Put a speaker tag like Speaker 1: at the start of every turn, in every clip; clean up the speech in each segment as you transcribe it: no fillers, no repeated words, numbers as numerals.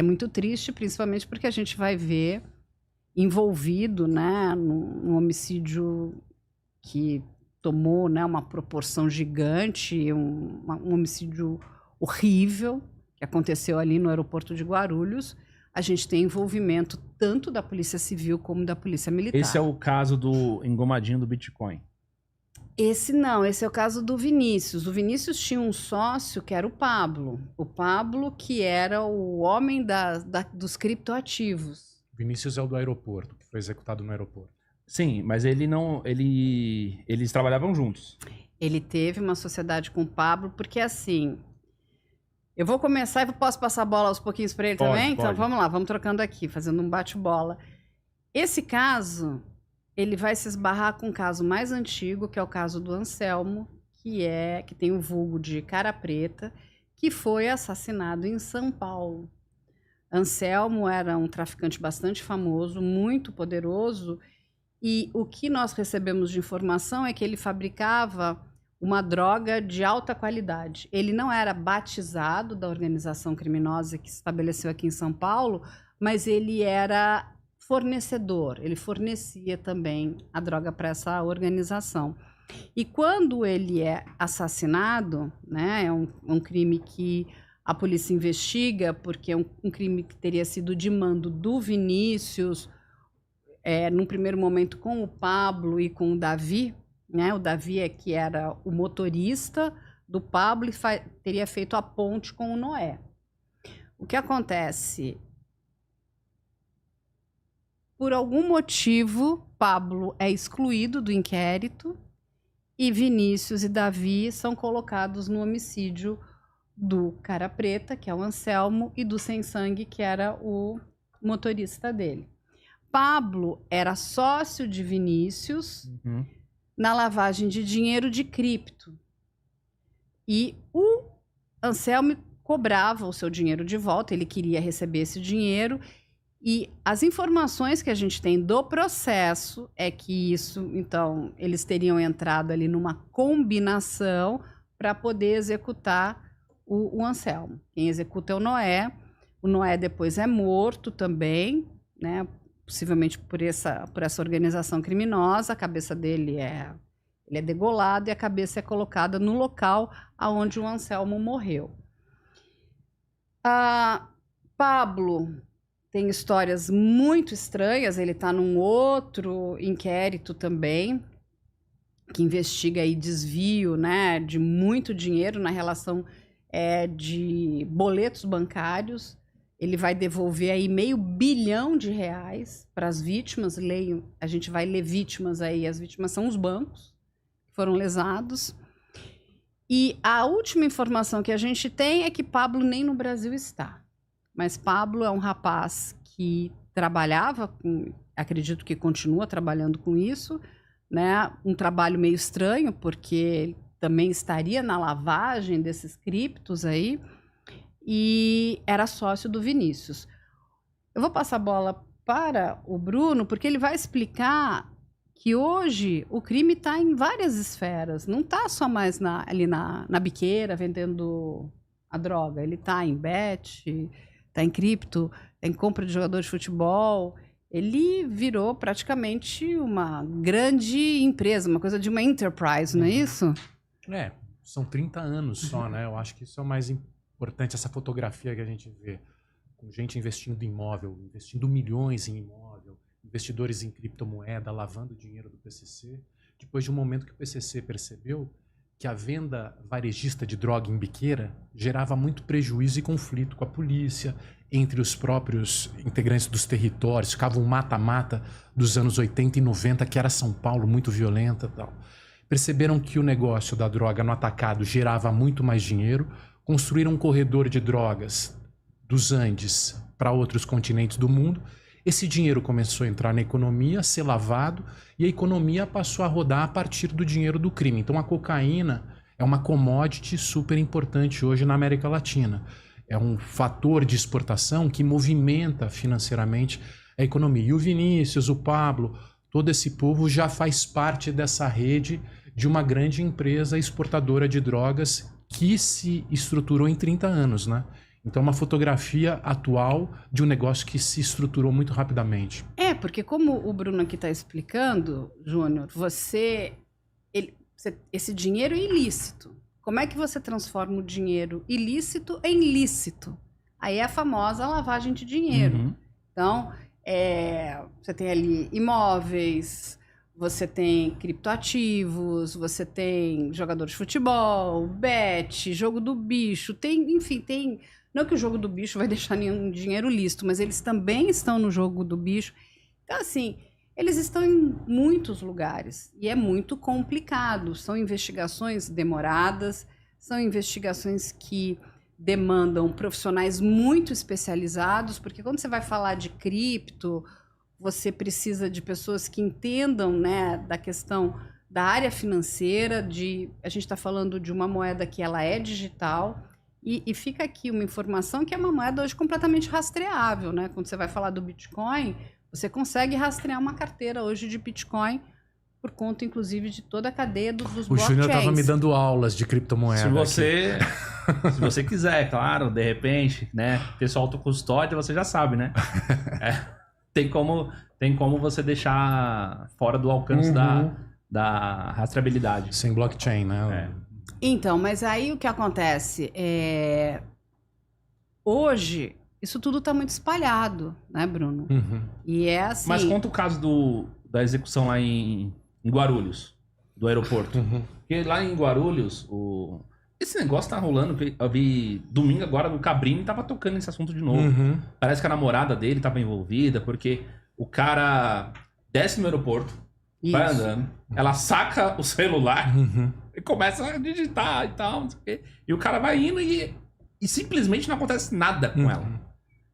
Speaker 1: É muito triste, principalmente porque a gente vai ver envolvido, né, num homicídio que tomou, né, uma proporção gigante, um homicídio horrível que aconteceu ali no aeroporto de Guarulhos. A gente tem envolvimento tanto da Polícia Civil como da Polícia Militar.
Speaker 2: Esse é o caso do engomadinho do Bitcoin.
Speaker 1: Esse não, esse é o caso do Vinícius. O Vinícius tinha um sócio que era o Pablo. O Pablo que era o homem dos criptoativos.
Speaker 3: Vinícius é o do aeroporto, que foi executado no aeroporto.
Speaker 2: Sim, mas ele não. Eles trabalhavam juntos.
Speaker 1: Ele teve uma sociedade com o Pablo, porque assim. Eu vou começar e posso passar a bola aos pouquinhos para ele também?
Speaker 2: Pode.
Speaker 1: Então vamos lá, vamos trocando aqui, fazendo um bate-bola. Esse caso, ele vai se esbarrar com um caso mais antigo, que é o caso do Anselmo, que tem o vulgo de Cara Preta, que foi assassinado em São Paulo. Anselmo era um traficante bastante famoso, muito poderoso, e o que nós recebemos de informação é que ele fabricava uma droga de alta qualidade. Ele não era batizado da organização criminosa que se estabeleceu aqui em São Paulo, mas ele era fornecedor, ele fornecia também a droga para essa organização. E quando ele é assassinado, né, é um crime que a polícia investiga, porque é um crime que teria sido de mando do Vinícius, num primeiro momento com o Pablo e com o Davi, né? O Davi que era o motorista do Pablo e teria feito a ponte com o Noé. O que acontece? Por algum motivo, Pablo é excluído do inquérito e Vinícius e Davi são colocados no homicídio do Cara Preta, que é o Anselmo, e do Sem Sangue, que era o motorista dele. Pablo era sócio de Vinícius na lavagem de dinheiro de cripto. E o Anselmo cobrava o seu dinheiro de volta, ele queria receber esse dinheiro. E as informações que a gente tem do processo é que isso, então, eles teriam entrado ali numa combinação para poder executar o Anselmo. Quem executa é o Noé depois é morto também, né? Possivelmente por essa organização criminosa. A cabeça dele ele é degolado e a cabeça é colocada no local onde o Anselmo morreu. Pablo tem histórias muito estranhas, ele está num outro inquérito também, que investiga aí desvio, né, de muito dinheiro na relação de boletos bancários. Ele vai devolver aí R$500 bilhão para as vítimas. A gente vai ler vítimas aí, as vítimas são os bancos que foram lesados. E a última informação que a gente tem é que Pablo nem no Brasil está. Mas Pablo é um rapaz que trabalhava acredito que continua trabalhando com isso, né? Um trabalho meio estranho, porque ele também estaria na lavagem desses criptos aí, e era sócio do Vinícius. Eu vou passar a bola para o Bruno, porque ele vai explicar que hoje o crime está em várias esferas, não está só mais ali na biqueira vendendo a droga, ele está em bet, está em cripto, em compra de jogador de futebol. Ele virou praticamente uma grande empresa, uma coisa de uma enterprise, não é isso?
Speaker 3: São 30 anos só, né? Eu acho que isso é o mais importante, essa fotografia que a gente vê, com gente investindo em imóvel, investindo milhões em imóvel, investidores em criptomoeda, lavando dinheiro do PCC. Depois de um momento que o PCC percebeu que a venda varejista de droga em biqueira gerava muito prejuízo e conflito com a polícia, entre os próprios integrantes dos territórios, ficava um mata-mata dos anos 80 e 90, que era São Paulo, muito violenta e tal. Perceberam que o negócio da droga no atacado gerava muito mais dinheiro, construíram um corredor de drogas dos Andes para outros continentes do mundo. Esse dinheiro começou a entrar na economia, a ser lavado, e a economia passou a rodar a partir do dinheiro do crime. Então a cocaína é uma commodity super importante hoje na América Latina. É um fator de exportação que movimenta financeiramente a economia. E o Vinícius, o Pablo, todo esse povo já faz parte dessa rede de uma grande empresa exportadora de drogas que se estruturou em 30 anos, né? Então, uma fotografia atual de um negócio que se estruturou muito rapidamente.
Speaker 1: Porque como o Bruno aqui está explicando, Júnior, esse dinheiro é ilícito. Como é que você transforma o dinheiro ilícito em lícito? Aí é a famosa lavagem de dinheiro.
Speaker 2: Uhum.
Speaker 1: Então, você tem ali imóveis, você tem criptoativos, você tem jogador de futebol, bet, jogo do bicho, enfim, tem... Não que o jogo do bicho vai deixar nenhum dinheiro lícito, mas eles também estão no jogo do bicho. Então, assim, eles estão em muitos lugares e é muito complicado. São investigações demoradas, são investigações que demandam profissionais muito especializados, porque quando você vai falar de cripto, você precisa de pessoas que entendam, né, da questão da área financeira, a gente está falando de uma moeda que ela é digital, e fica aqui uma informação que é uma moeda hoje completamente rastreável, né? Quando você vai falar do Bitcoin, você consegue rastrear uma carteira hoje de Bitcoin por conta, inclusive, de toda a cadeia dos blockchains.
Speaker 3: O Júnior estava me dando aulas de criptomoeda.
Speaker 2: Se você quiser, claro, de repente, né? Pessoal autocustódia, você já sabe, né? Tem como você deixar fora do alcance da rastreabilidade.
Speaker 3: Sem blockchain, né?
Speaker 1: Então, mas aí o que acontece? Hoje, isso tudo está muito espalhado, né, Bruno? E é assim...
Speaker 2: Mas conta o caso da execução lá em Guarulhos, do aeroporto. Porque lá em Guarulhos, esse negócio tá rolando. Eu vi domingo agora no Cabrini, tava tocando esse assunto de novo. Parece que a namorada dele tava envolvida, porque o cara desce no aeroporto, vai andando, ela saca o celular e começa a digitar e tal, não sei o quê. E o cara vai indo e simplesmente não acontece nada com ela.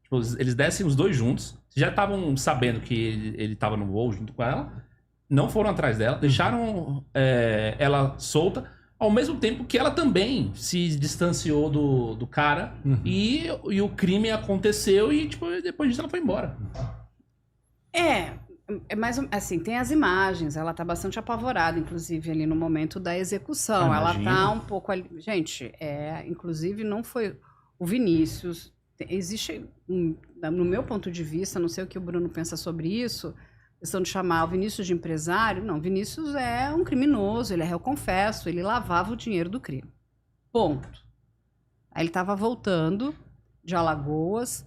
Speaker 2: Tipo, eles descem os dois juntos, já estavam sabendo que ele estava no voo junto com ela, não foram atrás dela, deixaram ela solta, ao mesmo tempo que ela também se distanciou do cara e o crime aconteceu e tipo, depois disso ela foi embora.
Speaker 1: Mas assim, tem as imagens, ela tá bastante apavorada, inclusive, ali no momento da execução. Ela tá um pouco ali. Gente, inclusive, não foi o Vinícius. Existe, no meu ponto de vista, não sei o que o Bruno pensa sobre isso, questão de chamar o Vinícius de empresário. Não, Vinícius é um criminoso, ele é réu confesso, ele lavava o dinheiro do crime. Ponto. Aí ele estava voltando de Alagoas.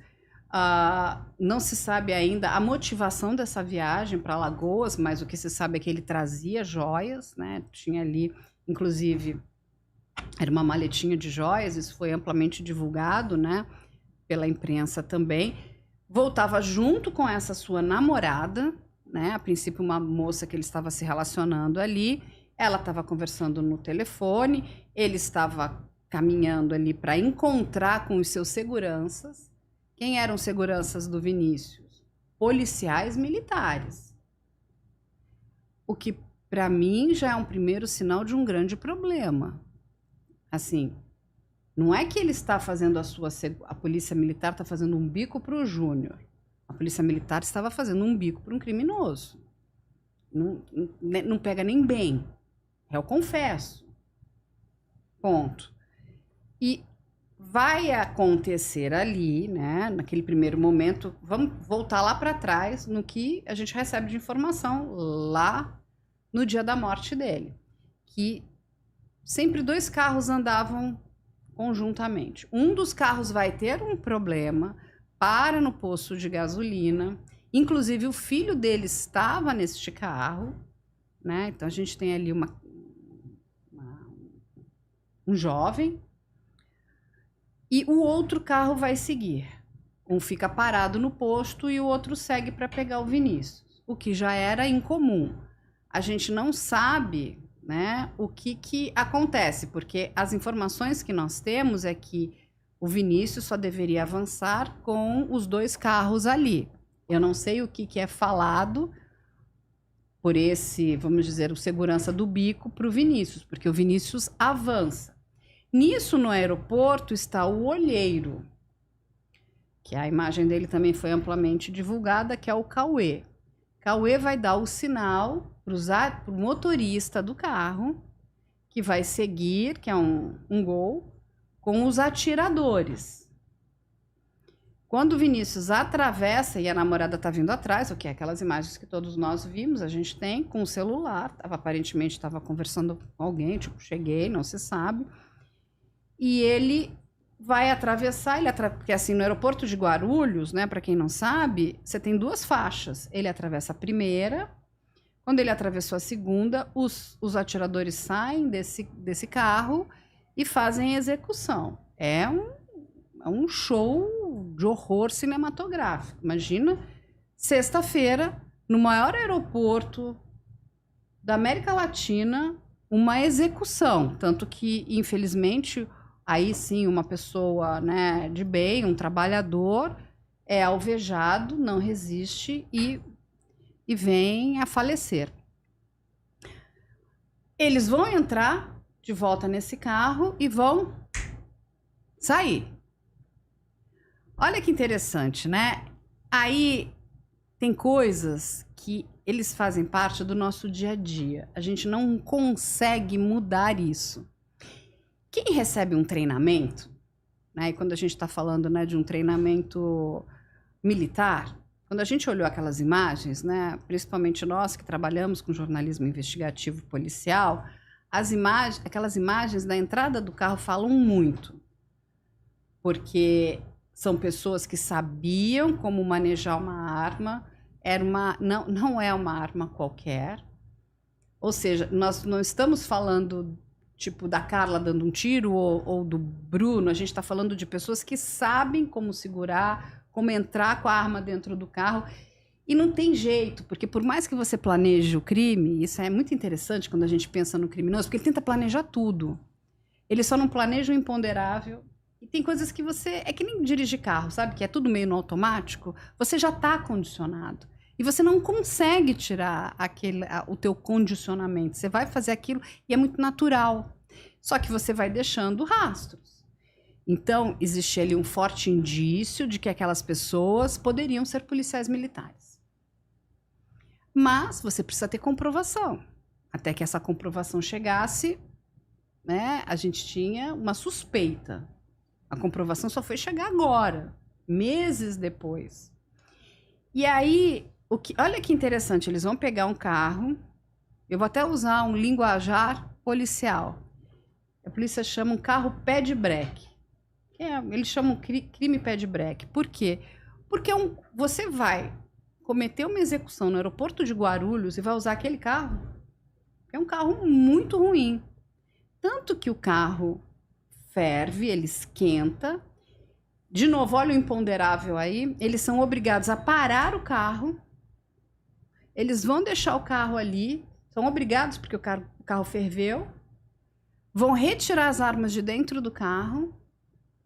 Speaker 1: Não se sabe ainda a motivação dessa viagem para Alagoas, mas o que se sabe é que ele trazia joias, né? Tinha ali, inclusive, era uma maletinha de joias, isso foi amplamente divulgado, né? Pela imprensa também. Voltava junto com essa sua namorada, né? A princípio uma moça que ele estava se relacionando ali, ela estava conversando no telefone, ele estava caminhando ali para encontrar com os seus seguranças. Quem eram seguranças do Vinícius? Policiais militares. O que, para mim, já é um primeiro sinal de um grande problema. Assim, não é que ele está fazendo a polícia militar está fazendo um bico para o Júnior. A polícia militar estava fazendo um bico para um criminoso. Não pega nem bem. Eu confesso. Ponto. E vai acontecer ali, né, naquele primeiro momento, vamos voltar lá para trás no que a gente recebe de informação lá no dia da morte dele, que sempre 2 carros andavam conjuntamente. Um dos carros vai ter um problema, para no posto de gasolina, inclusive o filho dele estava neste carro, né, então a gente tem ali um jovem. E o outro carro vai seguir. Um fica parado no posto e o outro segue para pegar o Vinícius, o que já era incomum. A gente não sabe, né, o que acontece, porque as informações que nós temos é que o Vinícius só deveria avançar com os 2 carros ali. Eu não sei o que é falado por esse, vamos dizer, o segurança do bico para o Vinícius, porque o Vinícius avança. Nisso, no aeroporto, está o olheiro, que a imagem dele também foi amplamente divulgada, que é o Cauê. Cauê vai dar o sinal para o motorista do carro, que vai seguir, que é um Gol, com os atiradores. Quando o Vinícius atravessa e a namorada tá vindo atrás, o que é aquelas imagens que todos nós vimos, a gente tem com o celular, aparentemente estava conversando com alguém, tipo, cheguei, não se sabe. E ele vai atravessar, porque assim, no aeroporto de Guarulhos, né, para quem não sabe, você tem 2 faixas. Ele atravessa a primeira, quando ele atravessou a segunda, os atiradores saem desse carro e fazem a execução. É um show de horror cinematográfico. Imagina, sexta-feira, no maior aeroporto da América Latina, uma execução. Tanto que, infelizmente, aí sim, uma pessoa, né, de bem, um trabalhador, é alvejado, não resiste e vem a falecer. Eles vão entrar de volta nesse carro e vão sair. Olha que interessante, né? Aí tem coisas que eles fazem parte do nosso dia a dia. A gente não consegue mudar isso. Quem recebe um treinamento, né? E quando a gente está falando, né, de um treinamento militar, quando a gente olhou aquelas imagens, né, principalmente nós que trabalhamos com jornalismo investigativo policial, aquelas imagens da entrada do carro falam muito. Porque são pessoas que sabiam como manejar uma arma, não é uma arma qualquer. Ou seja, nós não estamos falando tipo da Carla dando um tiro ou do Bruno, a gente está falando de pessoas que sabem como segurar, como entrar com a arma dentro do carro. E não tem jeito, porque por mais que você planeje o crime, isso é muito interessante quando a gente pensa no criminoso, porque ele tenta planejar tudo. Ele só não planeja o imponderável. E tem coisas que você... É que nem dirigir carro, sabe? Que é tudo meio no automático. Você já está condicionado. E você não consegue tirar o teu condicionamento. Você vai fazer aquilo e é muito natural. Só que você vai deixando rastros. Então, existe ali um forte indício de que aquelas pessoas poderiam ser policiais militares. Mas você precisa ter comprovação. Até que essa comprovação chegasse, né, a gente tinha uma suspeita. A comprovação só foi chegar agora, meses depois. E aí, olha que interessante, eles vão pegar um carro, eu vou até usar um linguajar policial. A polícia chama um carro pé de breque. Eles chamam crime pé de breque. Por quê? Porque você vai cometer uma execução no aeroporto de Guarulhos e vai usar aquele carro. É um carro muito ruim. Tanto que o carro ferve, ele esquenta. De novo, olha o imponderável aí. Eles são obrigados a parar o carro. Eles vão deixar o carro ali. São obrigados, porque o carro ferveu. Vão retirar as armas de dentro do carro.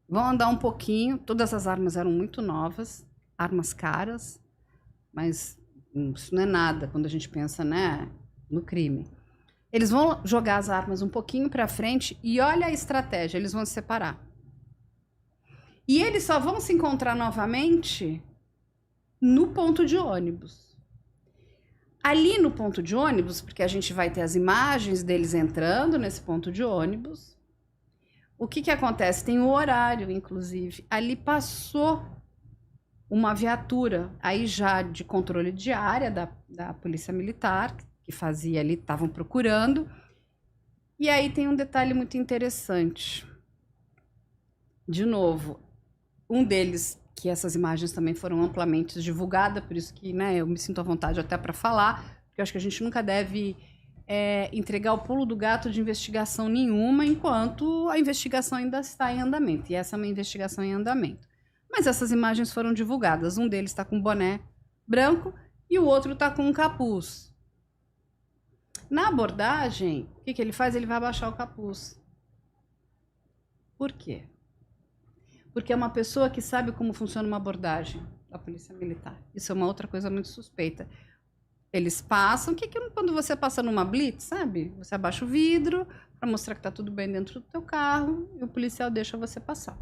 Speaker 1: Vão andar um pouquinho. Todas as armas eram muito novas. Armas caras. Mas isso não é nada quando a gente pensa, né, no crime. Eles vão jogar as armas um pouquinho para frente e olha a estratégia, eles vão se separar. E eles só vão se encontrar novamente no ponto de ônibus. Ali no ponto de ônibus, porque a gente vai ter as imagens deles entrando nesse ponto de ônibus, o que acontece? Tem o horário, inclusive. Ali passou uma viatura, aí já de controle de área da Polícia Militar, que fazia ali, estavam procurando. E aí tem um detalhe muito interessante. De novo, um deles, que essas imagens também foram amplamente divulgadas, por isso que, né, eu me sinto à vontade até para falar, porque eu acho que a gente nunca deve entregar o pulo do gato de investigação nenhuma, enquanto a investigação ainda está em andamento. E essa é uma investigação em andamento. Mas essas imagens foram divulgadas. Um deles está com um boné branco e o outro está com um capuz. Na abordagem, o que ele faz? Ele vai abaixar o capuz. Por quê? Porque é uma pessoa que sabe como funciona uma abordagem da Polícia Militar. Isso é uma outra coisa muito suspeita. Eles passam, quando você passa numa blitz, sabe? Você abaixa o vidro para mostrar que está tudo bem dentro do teu carro e o policial deixa você passar.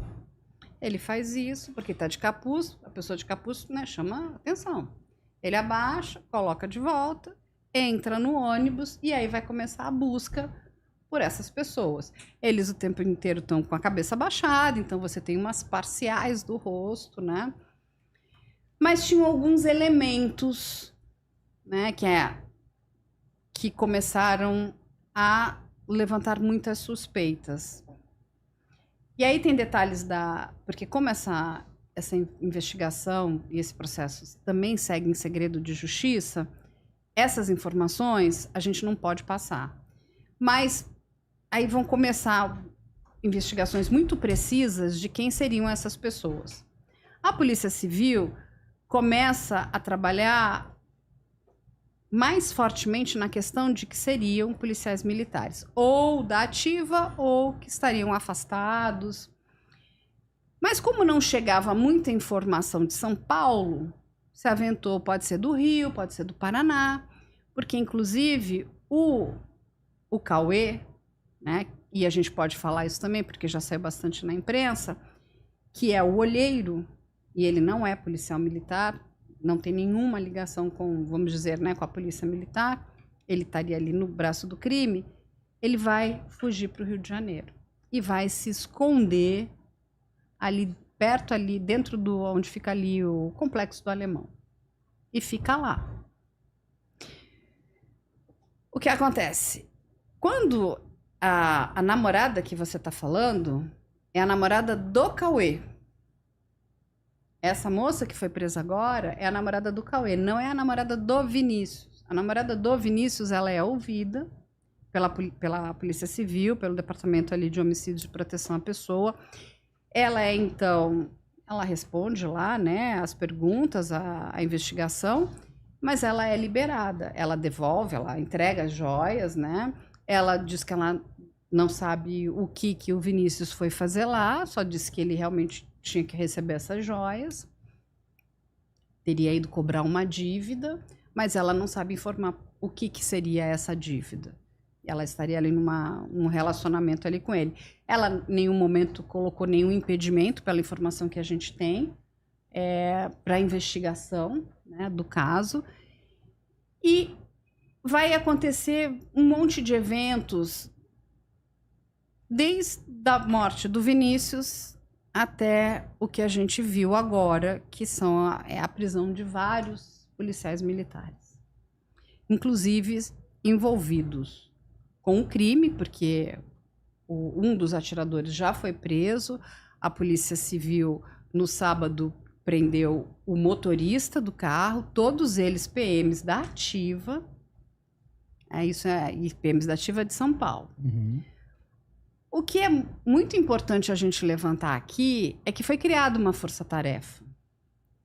Speaker 1: Ele faz isso porque está de capuz, a pessoa de capuz, né, chama atenção. Ele abaixa, coloca de volta, entra no ônibus e aí vai começar a busca por essas pessoas. Eles o tempo inteiro estão com a cabeça baixada, então você tem umas parciais do rosto, né? Mas tinham alguns elementos, né, que começaram a levantar muitas suspeitas. E aí tem detalhes porque como essa investigação e esse processo também segue em segredo de justiça, essas informações a gente não pode passar. Mas aí vão começar investigações muito precisas de quem seriam essas pessoas. A Polícia Civil começa a trabalhar mais fortemente na questão de que seriam policiais militares, ou da ativa, ou que estariam afastados. Mas como não chegava muita informação de São Paulo, se aventou, pode ser do Rio, pode ser do Paraná, porque inclusive o Cauê, né, e a gente pode falar isso também, porque já saiu bastante na imprensa, que é o olheiro, e ele não é policial militar, não tem nenhuma ligação com, vamos dizer, né, com a polícia militar, ele estaria ali no braço do crime, ele vai fugir para o Rio de Janeiro e vai se esconder ali perto, ali dentro onde fica ali o Complexo do Alemão, e fica lá. O que acontece? Quando a namorada que você está falando é a namorada do Cauê. Essa moça que foi presa agora é a namorada do Cauê, não é a namorada do Vinícius. A namorada do Vinícius, ela é ouvida pela Polícia Civil, pelo Departamento ali de Homicídios e Proteção à Pessoa. Ela então, ela responde lá, né, as perguntas, a investigação, mas ela é liberada. Ela devolve, ela entrega as joias, né? Ela diz que ela não sabe o que o Vinícius foi fazer lá, só disse que ele realmente tinha que receber essas joias, teria ido cobrar uma dívida, mas ela não sabe informar o que seria essa dívida. Ela estaria ali num relacionamento ali com ele. Ela em nenhum momento colocou nenhum impedimento, pela informação que a gente tem, para a investigação, né, do caso. E vai acontecer um monte de eventos, desde a morte do Vinícius até o que a gente viu agora, que são a prisão de vários policiais militares, inclusive envolvidos com o crime, porque um dos atiradores já foi preso. A Polícia Civil, no sábado, prendeu o motorista do carro, todos eles PMs da Ativa, e PMs da Ativa de São Paulo.
Speaker 2: Uhum.
Speaker 1: O que é muito importante a gente levantar aqui é que foi criada uma força-tarefa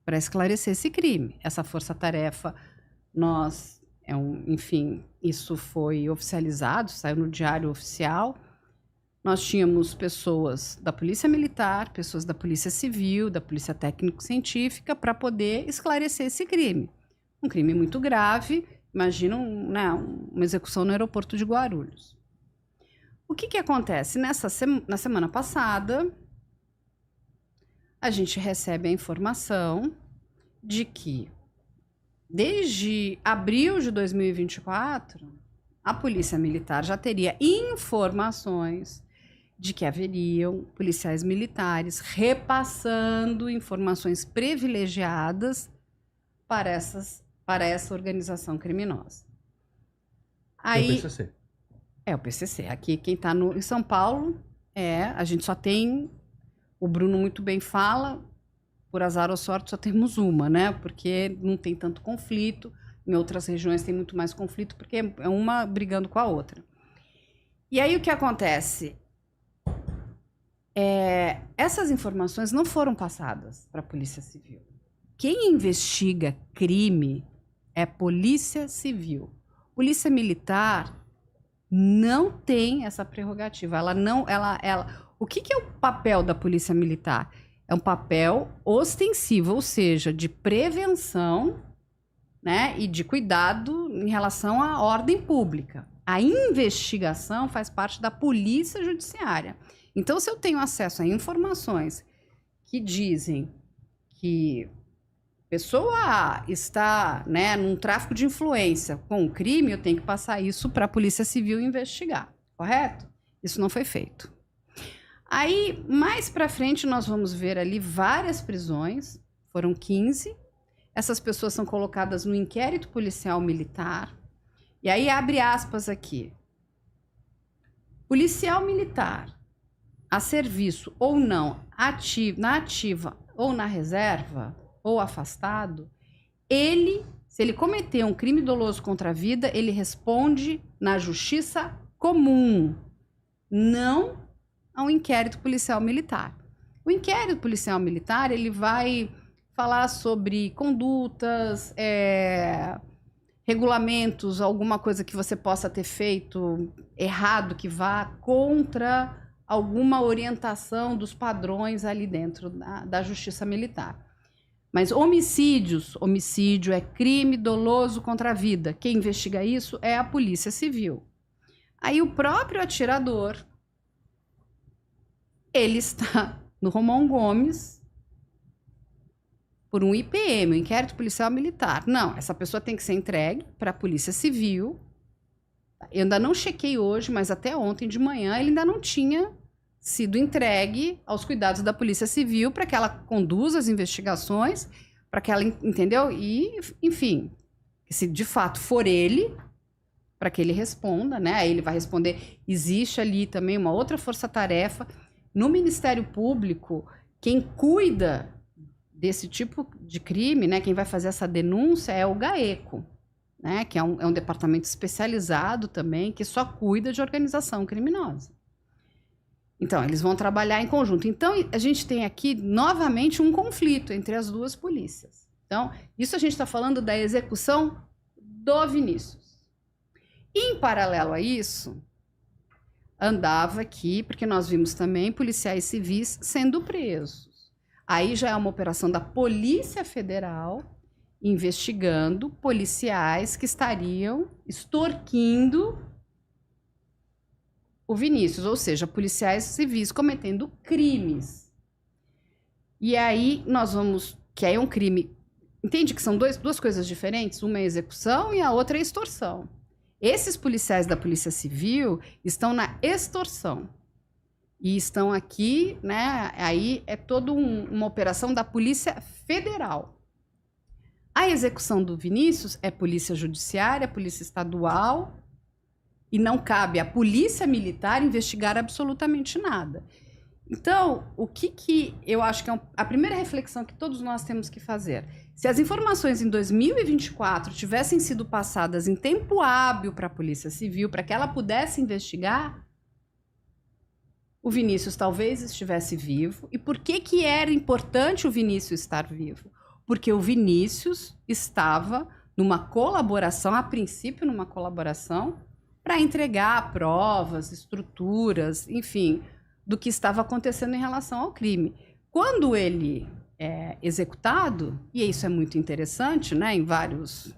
Speaker 1: para esclarecer esse crime. Essa força-tarefa, enfim, isso foi oficializado, saiu no Diário Oficial. Nós tínhamos pessoas da Polícia Militar, pessoas da Polícia Civil, da Polícia Técnico-Científica, para poder esclarecer esse crime. Um crime muito grave, imagina uma execução no aeroporto de Guarulhos. O que acontece? Na semana passada, a gente recebe a informação de que, desde abril de 2024, a Polícia Militar já teria informações de que haveriam policiais militares repassando informações privilegiadas para essa organização criminosa. Aí,
Speaker 2: o PCC.
Speaker 1: É o PCC. Aqui, quem está em São Paulo, a gente só tem, o Bruno muito bem fala, por azar ou sorte só temos uma, né? Porque não tem tanto conflito. Em outras regiões tem muito mais conflito, porque é uma brigando com a outra. E aí o que acontece? Essas informações não foram passadas para a Polícia Civil. Quem investiga crime é Polícia Civil. Polícia Militar não tem essa prerrogativa. O que é o papel da Polícia Militar? É um papel ostensivo, ou seja, de prevenção, né, e de cuidado em relação à ordem pública. A investigação faz parte da Polícia Judiciária. Então, se eu tenho acesso a informações que dizem que pessoa A está, né, num tráfico de influência com um crime, eu tenho que passar isso para a Polícia Civil investigar, correto? Isso não foi feito. Aí, mais para frente, nós vamos ver ali várias prisões, foram 15, essas pessoas são colocadas no inquérito policial militar. E aí abre aspas aqui. Policial militar a serviço ou não, na ativa ou na reserva, ou afastado, se ele cometer um crime doloso contra a vida, ele responde na justiça comum, não ao inquérito policial militar. O inquérito policial militar, ele vai falar sobre condutas, regulamentos, alguma coisa que você possa ter feito errado, que vá contra alguma orientação dos padrões ali dentro da justiça militar. Mas homicídio é crime doloso contra a vida. Quem investiga isso é a Polícia Civil. Aí o próprio atirador, ele está no Romão Gomes por um IPM, um inquérito policial militar. Não, essa pessoa tem que ser entregue para a Polícia Civil. Eu ainda não chequei hoje, mas até ontem de manhã ele ainda não tinha sido entregue aos cuidados da Polícia Civil para que ela conduza as investigações, para que ela, entendeu? E, enfim, se de fato for ele, para que ele responda, né? Aí ele vai responder. Existe ali também uma outra força-tarefa. No Ministério Público, quem cuida desse tipo de crime, né? Quem vai fazer essa denúncia é o GAECO, né? Que é um departamento especializado também, que só cuida de organização criminosa. Então, eles vão trabalhar em conjunto. Então, a gente tem aqui, novamente, um conflito entre as duas polícias. Então, isso a gente está falando da execução do Vinícius. E, em paralelo a isso, andava aqui, porque nós vimos também policiais civis sendo presos. Aí já é uma operação da Polícia Federal investigando policiais que estariam extorquindo o Vinícius, ou seja, policiais civis cometendo crimes. E aí nós vamos, que aí é um crime, entende que são duas coisas diferentes? Uma é execução e a outra é extorsão. Esses policiais da Polícia Civil estão na extorsão. E estão aqui, né? Aí é toda uma operação da Polícia Federal. A execução do Vinícius é Polícia Judiciária, Polícia Estadual, e não cabe à Polícia Militar investigar absolutamente nada. Então, o que eu acho que é a primeira reflexão que todos nós temos que fazer? Se as informações em 2024 tivessem sido passadas em tempo hábil para a Polícia Civil, para que ela pudesse investigar, o Vinícius talvez estivesse vivo. E por que era importante o Vinícius estar vivo? Porque o Vinícius estava numa colaboração, a princípio numa colaboração, para entregar provas, estruturas, enfim, do que estava acontecendo em relação ao crime. Quando ele é executado, e isso é muito interessante, né, em vários...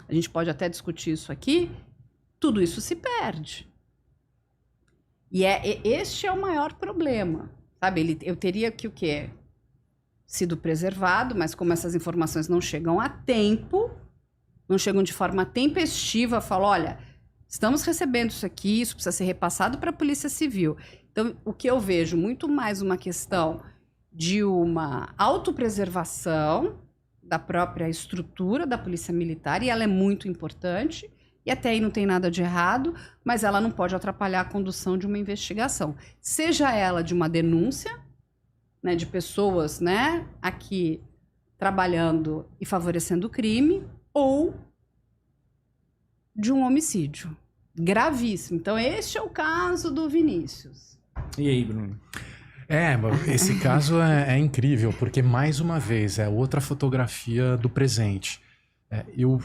Speaker 1: A gente pode até discutir isso aqui, tudo isso se perde. E este é o maior problema, sabe? Eu teria que o quê? Sido preservado, mas como essas informações não chegam a tempo, não chegam de forma tempestiva, falo, olha, estamos recebendo isso aqui, isso precisa ser repassado para a Polícia Civil. Então, o que eu vejo muito mais uma questão de uma autopreservação da própria estrutura da Polícia Militar, e ela é muito importante, e até aí não tem nada de errado, mas ela não pode atrapalhar a condução de uma investigação. Seja ela de uma denúncia, né, de pessoas, né, aqui trabalhando e favorecendo o crime, ou de um homicídio gravíssimo. Então, este é o caso do Vinícius.
Speaker 2: E aí, Bruno?
Speaker 3: Esse caso é incrível, porque, mais uma vez, é outra fotografia do presente. Eu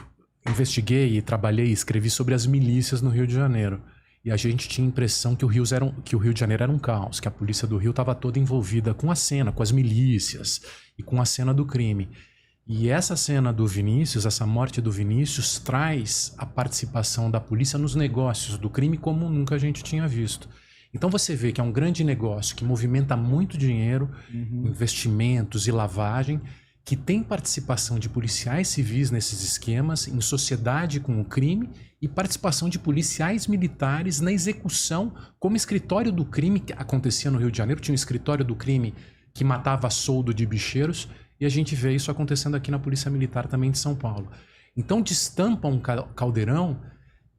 Speaker 3: investiguei e trabalhei e escrevi sobre as milícias no Rio de Janeiro. E a gente tinha a impressão que o Rio de Janeiro era um caos, que a polícia do Rio estava toda envolvida com a cena, com as milícias e com a cena do crime. E essa cena do Vinícius, essa morte do Vinícius, traz a participação da polícia nos negócios do crime como nunca a gente tinha visto. Então você vê que é um grande negócio que movimenta muito dinheiro, investimentos e lavagem, que tem participação de policiais civis nesses esquemas, em sociedade com o crime, e participação de policiais militares na execução, como escritório do crime que acontecia no Rio de Janeiro. Tinha um escritório do crime que matava a soldo de bicheiros. E a gente vê isso acontecendo aqui na Polícia Militar também de São Paulo. Então destampa um caldeirão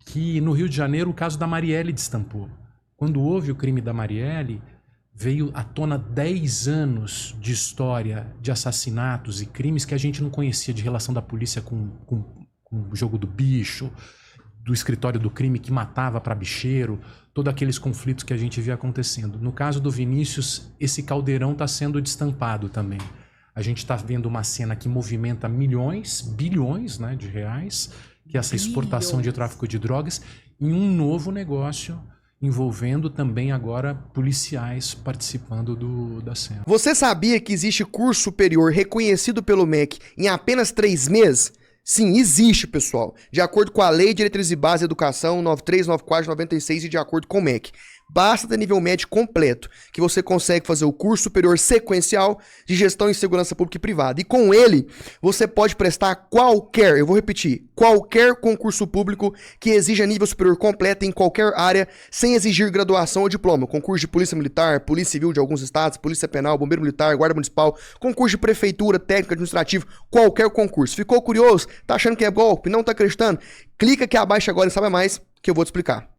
Speaker 3: que no Rio de Janeiro o caso da Marielle destampou. Quando houve o crime da Marielle, veio à tona 10 anos de história de assassinatos e crimes que a gente não conhecia, de relação da polícia com o jogo do bicho, do escritório do crime que matava para bicheiro, todos aqueles conflitos que a gente via acontecendo. No caso do Vinícius, esse caldeirão está sendo destampado também. A gente está vendo uma cena que movimenta milhões, bilhões, né, de reais, que é essa exportação de tráfico de drogas, em um novo negócio envolvendo também agora policiais participando da cena.
Speaker 4: Você sabia que existe curso superior reconhecido pelo MEC em apenas 3 meses? Sim, existe, pessoal. De acordo com a Lei de Diretrizes e Bases de Educação 9394/96 e de acordo com o MEC. Basta ter nível médio completo, que você consegue fazer o curso superior sequencial de gestão em segurança pública e privada. E com ele, você pode prestar qualquer, eu vou repetir, qualquer concurso público que exija nível superior completo em qualquer área, sem exigir graduação ou diploma. Concurso de polícia militar, polícia civil de alguns estados, polícia penal, bombeiro militar, guarda municipal, concurso de prefeitura, técnico, administrativo, qualquer concurso. Ficou curioso? Tá achando que é golpe? Não tá acreditando? Clica aqui abaixo agora e sabe mais que eu vou te explicar.